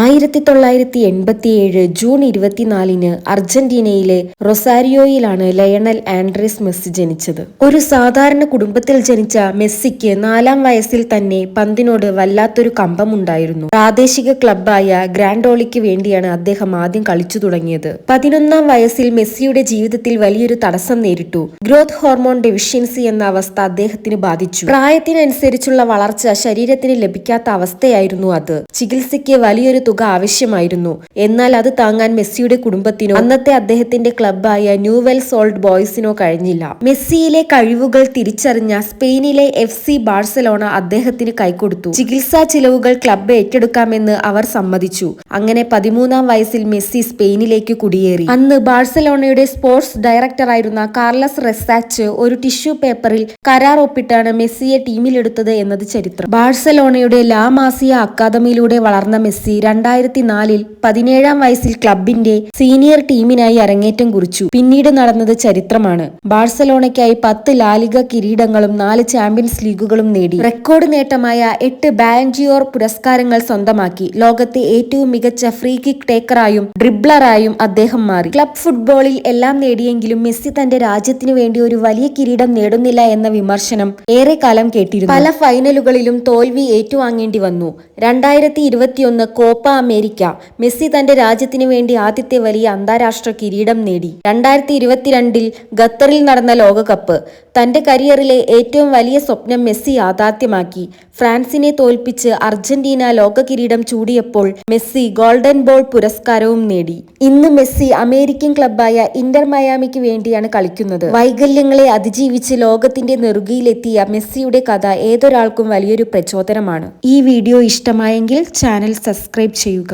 1987 June 24 അർജന്റീനയിലെ റൊസാരിയോയിലാണ് Lionel Andrés Messi ജനിച്ചത്. ഒരു സാധാരണ കുടുംബത്തിൽ ജനിച്ച മെസ്സിക്ക് 4-ാം വയസ്സിൽ തന്നെ പന്തിനോട് വല്ലാത്തൊരു കമ്പമുണ്ടായിരുന്നു. പ്രാദേശിക ക്ലബ്ബായ ഗ്രാൻഡോളിക്ക് വേണ്ടിയാണ് അദ്ദേഹം ആദ്യം കളിച്ചു തുടങ്ങിയത്. 11-ാം വയസ്സിൽ മെസ്സിയുടെ ജീവിതത്തിൽ വലിയൊരു തടസ്സം നേരിട്ടു. ഗ്രോത്ത് ഹോർമോൺ ഡെഫിഷ്യൻസി എന്ന അവസ്ഥ അദ്ദേഹത്തിന് ബാധിച്ചു. പ്രായത്തിനനുസരിച്ചുള്ള വളർച്ച ശരീരത്തിന് ലഭിക്കാത്ത അവസ്ഥയായിരുന്നു അത്. ചികിത്സയ്ക്ക് വലിയൊരു തുക ആവശ്യമായിരുന്നു. എന്നാൽ അത് താങ്ങാൻ മെസ്സിയുടെ കുടുംബത്തിനോ അന്നത്തെ അദ്ദേഹത്തിന്റെ ക്ലബ്ബായ ന്യൂവെൽസ് ഓൾഡ് ബോയ്സിനോ കഴിഞ്ഞില്ല. മെസ്സിയിലെ കഴിവുകൾ തിരിച്ചറിഞ്ഞ സ്പെയിനിലെ FC ബാഴ്സലോണ അദ്ദേഹത്തിന് കൈകൊടുത്തു. ചികിത്സാ ചിലവുകൾ ക്ലബ്ബ് ഏറ്റെടുക്കാമെന്ന് അവർ സമ്മതിച്ചു. അങ്ങനെ 13-ാം വയസ്സിൽ മെസ്സി സ്പെയിനിലേക്ക് കുടിയേറി. അന്ന് ബാഴ്സലോണയുടെ സ്പോർട്സ് ഡയറക്ടറായിരുന്ന കാർലസ് റെസാച്ച് ഒരു ടിഷ്യൂ പേപ്പറിൽ കരാർ ഒപ്പിട്ടാണ് മെസ്സിയെ ടീമിലെടുത്തത് എന്നത് ചരിത്രം. ബാഴ്സലോണയുടെ ലാ മാസിയ അക്കാദമിയിലൂടെ വളർന്ന മെസ്സി 2004-ൽ 17-ാം വയസ്സിൽ ക്ലബിന്റെ സീനിയർ ടീമിനായി അരങ്ങേറ്റം കുറിച്ചു. പിന്നീട് നടന്നത് ചരിത്രമാണ്. ബാഴ്സലോണയ്ക്കായി 10 ലാലിഗ കിരീടങ്ങളും 4 ചാമ്പ്യൻസ് ലീഗുകളും നേടി. റെക്കോർഡ് നേട്ടമായ 8 ബാലൻഡിയോർ പുരസ്കാരങ്ങൾ സ്വന്തമാക്കി. ലോകത്തെ ഏറ്റവും മികച്ച ഫ്രീ കിക്ക് ടേക്കറായും ഡ്രിബ്ലറായും അദ്ദേഹം മാറി. ക്ലബ് ഫുട്ബോളിൽ എല്ലാം നേടിയെങ്കിലും മെസ്സി തന്റെ രാജ്യത്തിനു വേണ്ടി ഒരു വലിയ കിരീടം നേടുന്നില്ല എന്ന വിമർശനം ഏറെക്കാലം കേട്ടിരുന്നു. പല ഫൈനലുകളിലും തോൽവി ഏറ്റുവാങ്ങേണ്ടി വന്നു. 2021 കോപ്പ അമേരിക്ക മെസ്സി തന്റെ രാജ്യത്തിന് വേണ്ടി ആദ്യത്തെ വലിയ അന്താരാഷ്ട്ര കിരീടം നേടി. 2022-ൽ ഖത്തറിൽ നടന്ന ലോകകപ്പ് തന്റെ കരിയറിലെ ഏറ്റവും വലിയ സ്വപ്നം മെസ്സി യാഥാർത്ഥ്യമാക്കി. ഫ്രാൻസിനെ തോൽപ്പിച്ച് അർജന്റീന ലോക കിരീടം ചൂടിയപ്പോൾ മെസ്സി ഗോൾഡൻ ബോൾ പുരസ്കാരവും നേടി. ഇന്ന് മെസ്സി അമേരിക്കൻ ക്ലബ്ബായ ഇന്റർ മയാമിക്ക് വേണ്ടിയാണ് കളിക്കുന്നത്. വൈകല്യങ്ങളെ അതിജീവിച്ച് ലോകത്തിന്റെ നെറുകയിലെത്തിയ മെസ്സിയുടെ കഥ ഏതൊരാൾക്കും വലിയൊരു പ്രചോദനമാണ്. ഈ വീഡിയോ ഇഷ്ടമായെങ്കിൽ ചാനൽ സബ്സ്ക്രൈബ് ചെയ്യുക.